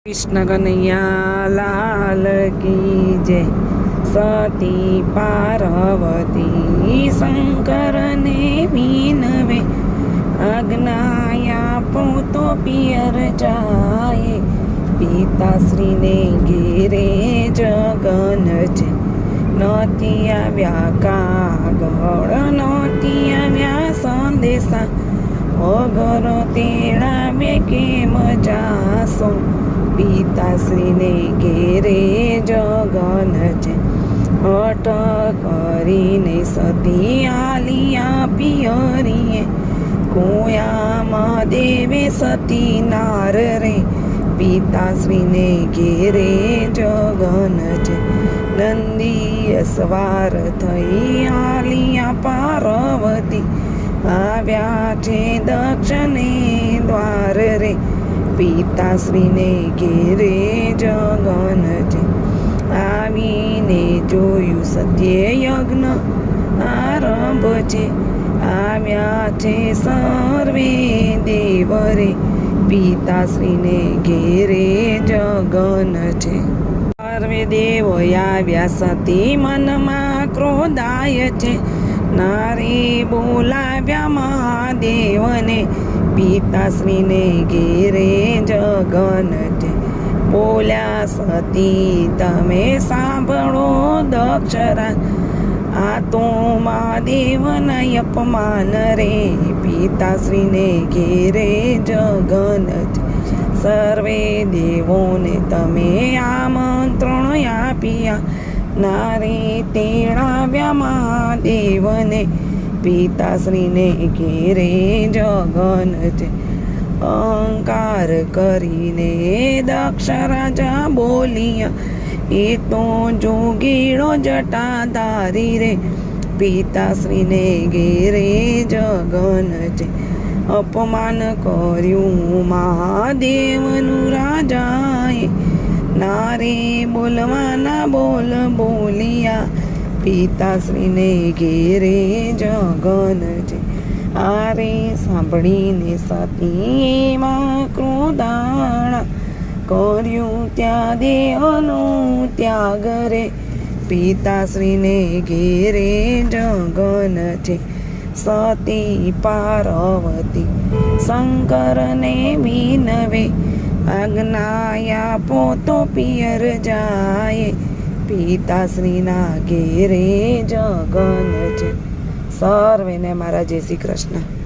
कृष्ण कन्हैया लाल की जय। सती पार्वती शंकर ने विनवे, આજ્ઞા પોતો પિયર જાય। પિતાશ્રી ને ઘેરે જગન છે, નથી આવ્યા કાગળ, નથી આવ્યા સંદેશા, અગર તેડાવે કેમ જાશો। પિતાશ્રીને ઘેરે જગન છે, હઠ કરીને સતી આલિયા પિયરીએ, કોયામાં દેવે સતી નાર રે। પિતાશ્રીને ઘેરે જગન છે, નંદી અસવાર થઈ આલિયા પાર્વતી, આવ્યા છે દક્ષને દ્વાર રે। પિતાશ્રીને ઘેરે જગન છે, આવીને જોયું સત્ય યજ્ઞ આરંભ છે, આવ્યા છે સર્વે દેવ રે। પિતાશ્રીને ઘેરે જગન છે, સર્વે દેવો આવ્યા સતી મનમાં ક્રોધાય છે, નારે બોલાવ્યા મહાદેવને। પિતાશ્રીને ઘેરે જગન છે, બોલ્યા સતી તમે સાંભળો દક્ષરા, આ તો મહાદેવના અપમાન રે। પિતાશ્રીને ઘેરે જગન છે, સર્વે દેવોને તમે આમંત્રણ આપ્યા, નારે તેડાવ્યા મહાદેવને। પિતાશ્રીને ઘેરે જગન છે, અહંકાર કરીને દક્ષ રાજા બોલ્યા, એ તો જોગીડો જટાધારી રે। પિતાશ્રીને ઘેરે જગન છે, અપમાન કર્યું મહાદેવનું રાજાએ, નારે બોલવાના બોલ બોલિયા। પિતાશ્રીને ઘેરે જગન છે, આરે સાંભળીને સતી એમાં ક્રોધાણા, કર્યું ત્યાં દેહનું ત્યાગ રે। પિતાશ્રીને ઘેરે જગન છે, સતી પાર્વતી શંકરને વિનવે, આજ્ઞા પોતો પિયર જાય। પિતાશ્રીના ઘેરે જગન છે। સર્વેને મારા જય શ્રી કૃષ્ણ।